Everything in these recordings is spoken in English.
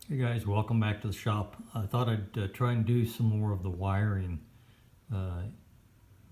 Hey guys, welcome back to the shop. I thought I'd try and do some more of the wiring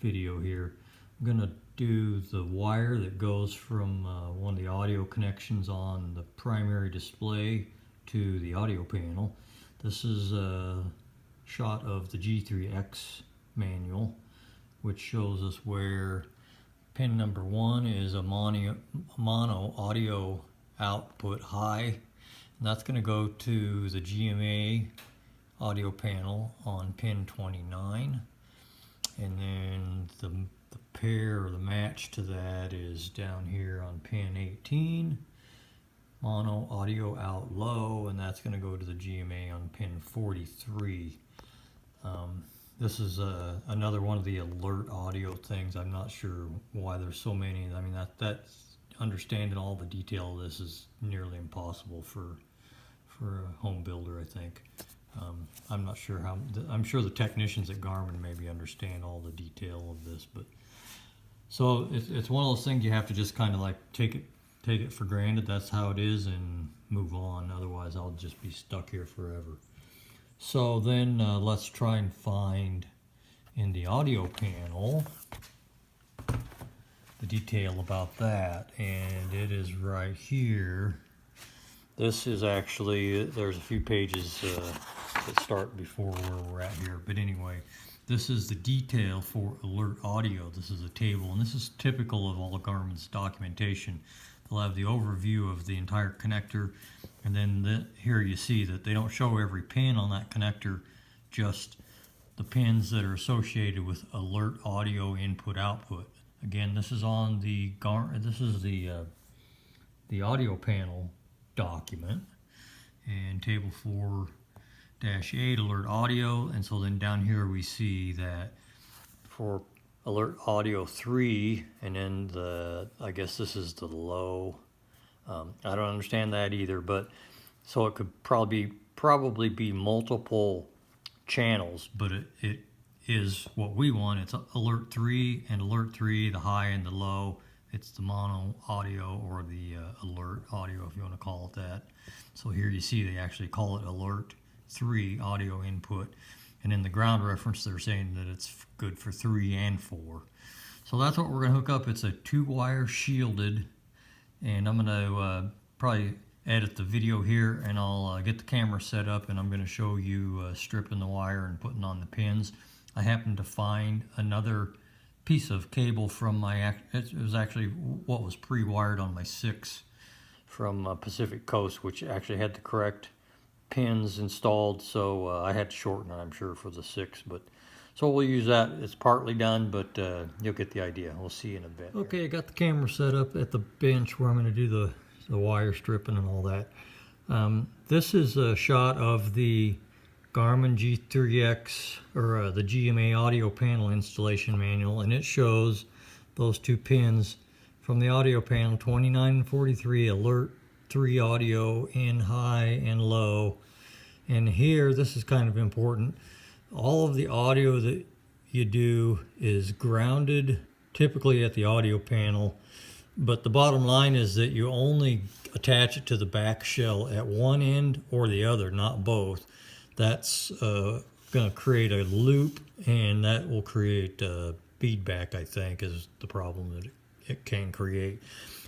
video here. I'm going to do the wire that goes from one of the audio connections on the primary display to the audio panel. This is a shot of the G3X manual, which shows us where pin number 1 is a mono audio output high. And that's going to go to the GMA audio panel on pin 29, and then the pair or the match to that is down here on pin 18, mono audio out low, and that's going to go to the GMA on pin 43. This is another one of the alert audio things. I'm not sure why there's so many. I mean, that's understanding all the detail of this is nearly impossible for a home builder, I think. I'm not sure how. I'm sure the technicians at Garmin maybe understand all the detail of this, but so it's one of those things you have to just kind of like take it for granted. That's how it is, and move on. Otherwise, I'll just be stuck here forever. So then let's try and find in the audio panel the detail about that, and it is right here. This is actually, there's a few pages that start before where we're at here, but anyway, this is the detail for alert audio. This is a table, and this is typical of all of Garmin's documentation. They'll have the overview of the entire connector, and then here you see that they don't show every pin on that connector, just the pins that are associated with alert audio input output. Again, this is on the the audio panel document, and table 4-8 alert audio. And so then down here we see that for alert audio 3, and then I guess this is the low. I don't understand that either, but so it could probably be multiple channels, but it is what we want. It's alert 3 and alert 3, the high and the low. It's the mono audio, or the alert audio, if you want to call it that. So here you see they actually call it alert 3 audio input. And in the ground reference, they're saying that it's good for 3 and 4. So that's what we're going to hook up. It's a 2-wire shielded, and I'm going to probably edit the video here, and I'll get the camera set up, and I'm going to show you stripping the wire and putting on the pins. I happened to find another piece of cable from my, it was actually what was pre-wired on my 6 from Pacific Coast, which actually had the correct pins installed, so I had to shorten it, I'm sure, for the 6, but so we'll use that. It's partly done, but you'll get the idea. We'll see you in a bit. Okay, I got the camera set up at the bench where I'm going to do the wire stripping and all that. This is a shot of the Garmin G3X, or the GMA audio panel installation manual, and it shows those 2 pins from the audio panel, 29 and 43, alert 3 audio in high and low. And here, this is kind of important, all of the audio that you do is grounded typically at the audio panel, but the bottom line is that you only attach it to the back shell at one end or the other, not both. That's going to create a loop, and that will create feedback, I think, is the problem that it can create.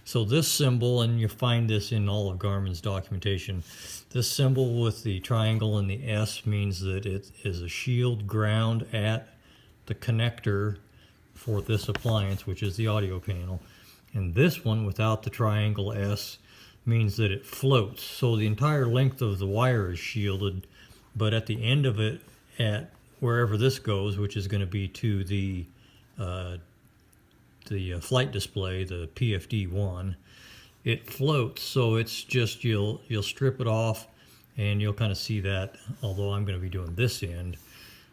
So this symbol, and you find this in all of Garmin's documentation, this symbol with the triangle and the S means that it is a shield ground at the connector for this appliance, which is the audio panel. And this one without the triangle S means that it floats. So the entire length of the wire is shielded, but at the end of it, at wherever this goes, which is going to be to the flight display, the PFD1, it floats. So it's just, you'll strip it off, and you'll kind of see that, although I'm going to be doing this end,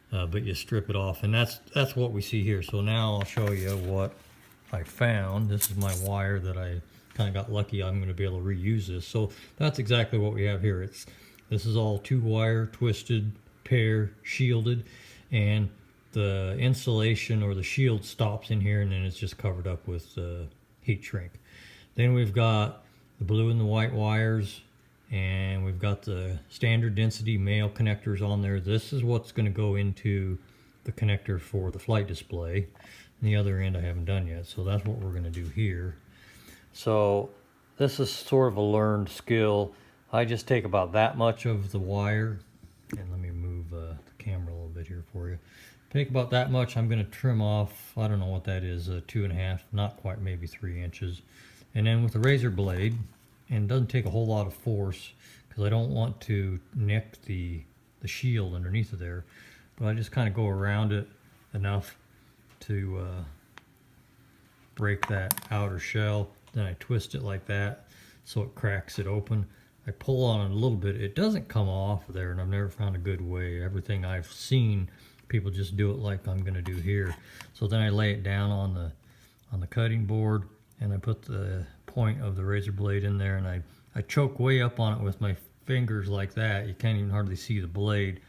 but you strip it off, and that's what we see here. So now I'll show you what I found. This is my wire that I kind of got lucky. I'm going to be able to reuse this. So that's exactly what we have here. This is all 2-wire, twisted, pair, shielded, and the insulation or the shield stops in here, and then it's just covered up with heat shrink. Then we've got the blue and the white wires, and we've got the standard density male connectors on there. This is what's going to go into the connector for the flight display. And the other end I haven't done yet, so that's what we're going to do here. So this is sort of a learned skill. I just take about that much of the wire, and let me move the camera a little bit here for you. Take about that much. I'm going to trim off, I don't know what that is, 2.5, not quite, maybe 3 inches. And then with the razor blade, and it doesn't take a whole lot of force because I don't want to nick the shield underneath of there, but I just kind of go around it enough to break that outer shell. Then I twist it like that so it cracks it open. I pull on it a little bit. It doesn't come off there, and I've never found a good way. Everything I've seen, people just do it like I'm going to do here. So then I lay it down on the cutting board, and I put the point of the razor blade in there, and I choke way up on it with my fingers like that. You can't even hardly see the blade.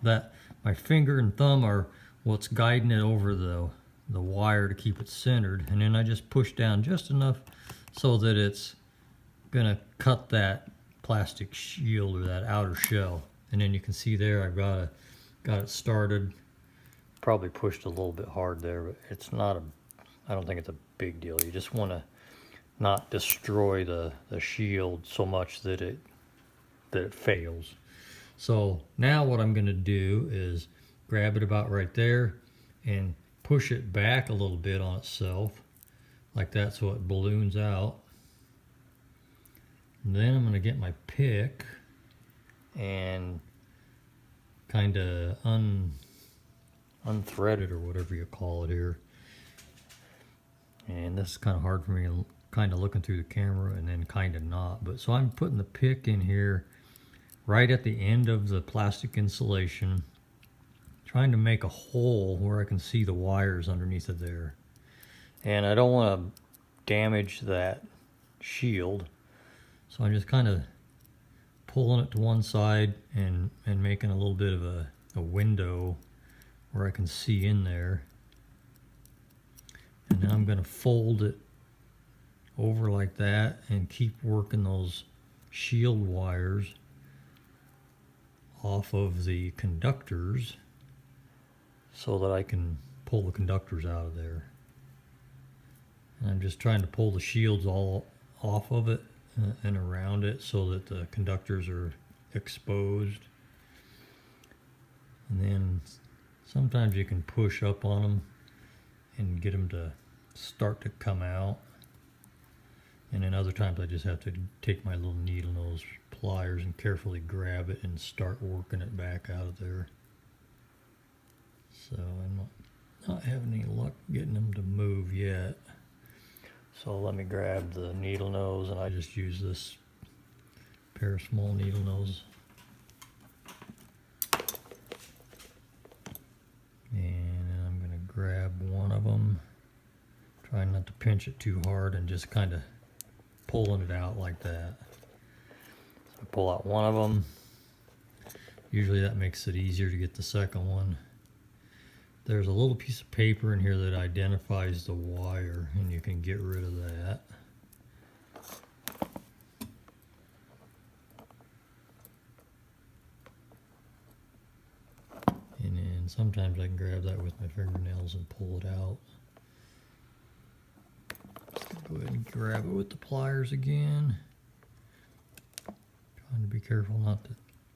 That my finger and thumb are what's guiding it over the wire to keep it centered, and then I just push down just enough so that it's gonna cut that plastic shield or that outer shell. And then you can see there I've got it started. Probably pushed a little bit hard there, but it's not I don't think it's a big deal. You just want to not destroy the shield so much that it fails. So now what I'm going to do is grab it about right there and push it back a little bit on itself like that so it balloons out. And then I'm going to get my pick and kind of unthreaded or whatever you call it here. And this is kind of hard for me, kind of looking through the camera and then kind of not. But so I'm putting the pick in here right at the end of the plastic insulation, trying to make a hole where I can see the wires underneath of there. And I don't want to damage that shield, so I'm just kind of pulling it to one side and making a little bit of a window where I can see in there. And then I'm going to fold it over like that and keep working those shield wires off of the conductors so that I can pull the conductors out of there. And I'm just trying to pull the shields all off of it and around it so that the conductors are exposed. And then sometimes you can push up on them and get them to start to come out. And then other times I just have to take my little needle nose pliers and carefully grab it and start working it back out of there. So I'm not having any luck getting them to move yet. So let me grab the needle nose, and I just use this pair of small needle nose. And I'm going to grab one of them, trying not to pinch it too hard and just kind of pulling it out like that. So I pull out one of them. Usually that makes it easier to get the second one. There's a little piece of paper in here that identifies the wire, and you can get rid of that. And then sometimes I can grab that with my fingernails and pull it out. Go ahead and grab it with the pliers again. Trying to be careful not to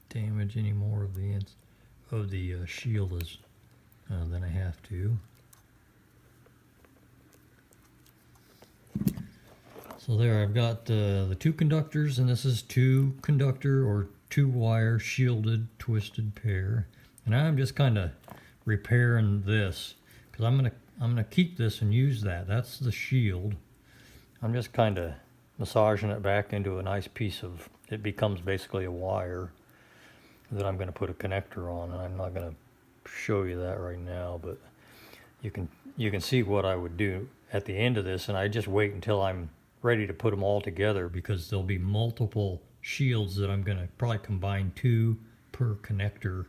damage any more of the shield than I have to. So there I've got the two conductors, and this is 2 conductor or 2 wire shielded twisted pair. And I'm just kind of repairing this because I'm gonna keep this and use that. That's the shield. I'm just kind of massaging it back into a nice piece of, it becomes basically a wire that I'm going to put a connector on, and I'm not going to show you that right now, but you can see what I would do at the end of this, and I just wait until I'm ready to put them all together because there'll be multiple shields that I'm going to probably combine 2 per connector,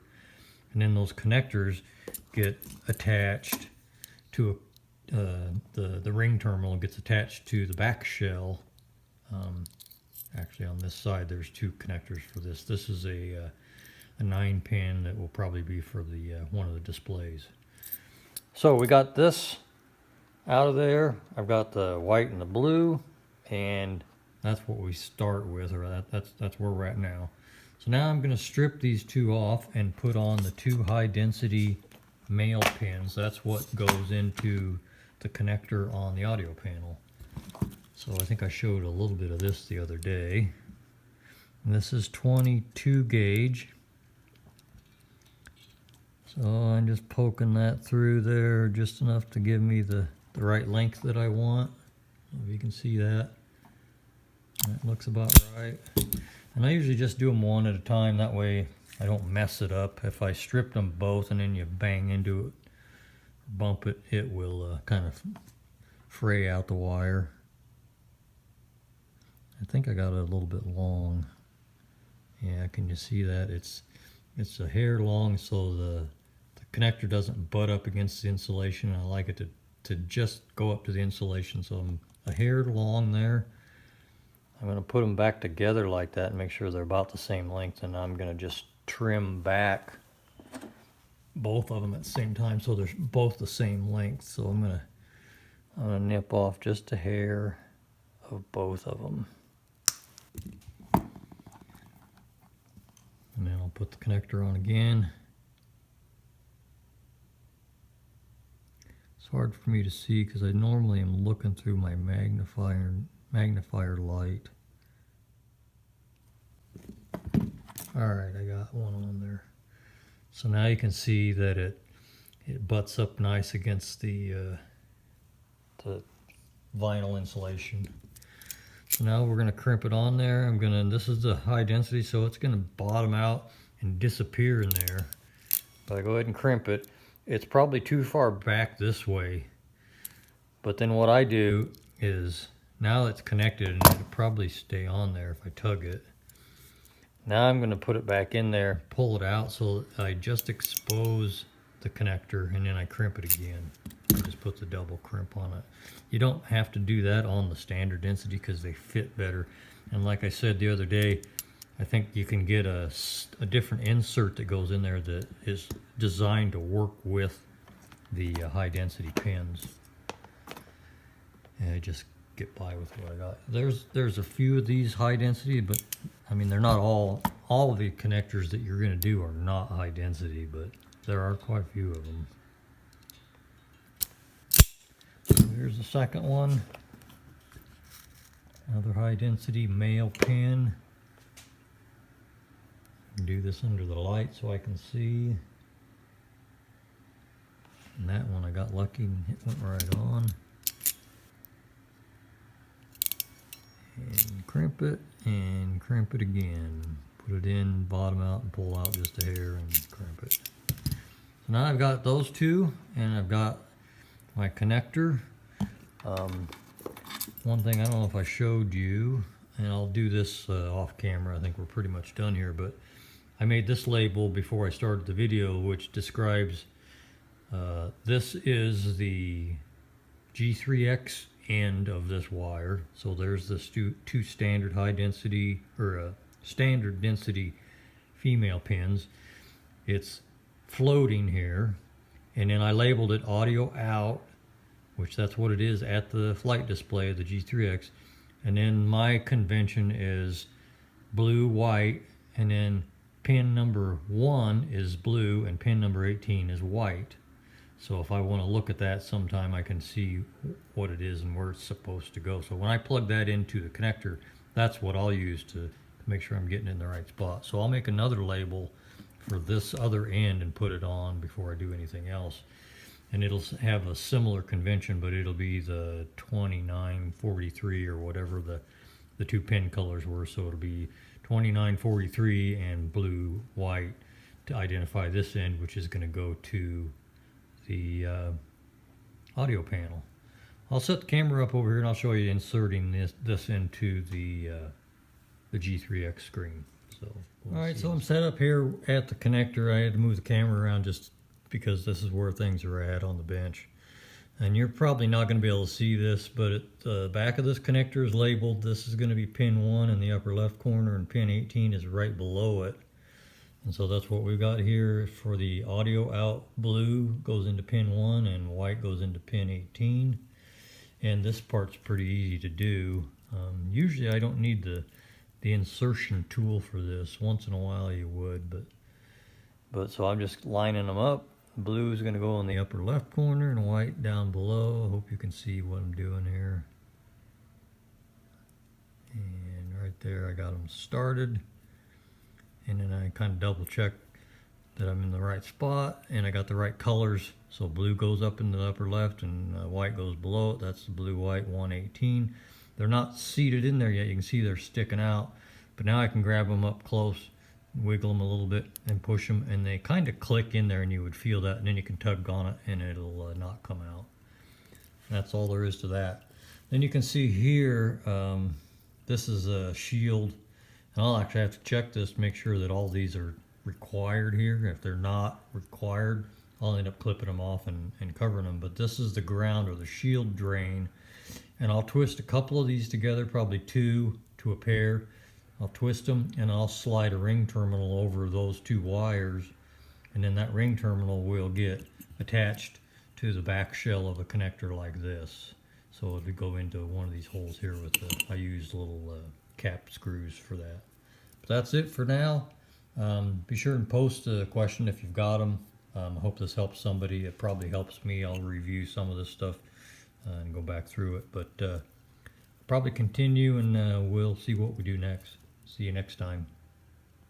and then those connectors get attached to the ring terminal gets attached to the back shell, Actually, on this side, there's two connectors for this. This is a 9-pin that will probably be for the one of the displays. So we got this out of there. I've got the white and the blue, and that's what we start with, or that's where we're at now. So now I'm going to strip these two off and put on the two high density male pins. That's what goes into the connector on the audio panel. So I think I showed a little bit of this the other day. And this is 22 gauge. So I'm just poking that through there just enough to give me the right length that I want. If you can see that. That looks about right. And I usually just do them one at a time. That way I don't mess it up. If I stripped them both and then you bang into it, bump it, it will kind of fray out the wire. I think I got it a little bit long. Yeah, can you see that? It's a hair long, so the connector doesn't butt up against the insulation. I like it to just go up to the insulation, so I'm a hair long there. I'm going to put them back together like that and make sure they're about the same length, and I'm going to just trim back both of them at the same time so they're both the same length. So I'm going to nip off just a hair of both of them. And then I'll put the connector on again. It's hard for me to see because I normally am looking through my magnifier light. Alright, I got one on there. So now you can see that it butts up nice against the vinyl insulation. So now we're going to crimp it on there. This is the high density, so it's going to bottom out and disappear in there. But I go ahead and crimp it. It's probably too far back this way. But then what I do is, now it's connected and it'll probably stay on there if I tug it. Now I'm going to put it back in there, pull it out so I just expose the connector, and then I crimp it again. I just put the double crimp on it. You don't have to do that on the standard density because they fit better. And like I said the other day, I think you can get a different insert that goes in there that is designed to work with the high density pins. And I just get by with what I got. There's a few of these high density, but I mean they're not all of the connectors that you're going to do are not high density, but there are quite a few of them. So here's the second one. Another high density male pin. Do this under the light so I can see. And that one I got lucky and it went right on. And crimp it again. Put it in, bottom out, and pull out just a hair and crimp it. So now I've got those two, and I've got my connector. One thing I don't know if I showed you, and I'll do this off camera. I think we're pretty much done here, but I made this label before I started the video, which describes this is the G3X end of this wire. So there's the two standard high density or standard density female pins. It's floating here, and then I labeled it audio out, which that's what it is at the flight display of the G3X. And then my convention is blue, white, and then pin number 1 is blue and pin number 18 is white. So if I want to look at that sometime, I can see what it is and where it's supposed to go. So when I plug that into the connector, that's what I'll use to make sure I'm getting in the right spot. So I'll make another label for this other end and put it on before I do anything else. And it'll have a similar convention, but it'll be the 2943 or whatever the two pin colors were. So it'll be 2943 and blue, white to identify this end, which is going to go to the audio panel. I'll set the camera up over here and I'll show you inserting this into the G3X screen. So alright, so I'm set up here at the connector. I had to move the camera around just because this is where things are at on the bench. And you're probably not going to be able to see this, but at the back of this connector is labeled. This is going to be pin 1 in the upper left corner, and pin 18 is right below it. And so that's what we've got here for the audio out. Blue goes into pin 1 and white goes into pin 18. And this part's pretty easy to do. Usually I don't need the insertion tool for this. Once in a while you would, but so I'm just lining them up. Blue is going to go in the upper left corner and white down below. I hope you can see what I'm doing here. And right there I got them started. And then I kind of double check that I'm in the right spot and I got the right colors. So blue goes up in the upper left and white goes below it. That's the blue white 118. They're not seated in there yet. You can see they're sticking out, but now I can grab them up close, wiggle them a little bit and push them, and they kind of click in there and you would feel that, and then you can tug on it and it'll not come out. That's all there is to that. Then you can see here, this is a shield. And I'll actually have to check this to make sure that all these are required here. If they're not required, I'll end up clipping them off and covering them. But this is the ground or the shield drain. And I'll twist a couple of these together, probably 2 to a pair. I'll twist them and I'll slide a ring terminal over those 2 wires. And then that ring terminal will get attached to the back shell of a connector like this. So it would go into one of these holes here with I used little cap screws for that. But that's it for now. Be sure and post a question if you've got them. I hope this helps somebody. It probably helps me. I'll review some of this stuff and go back through it. But probably continue, and we'll see what we do next. See you next time.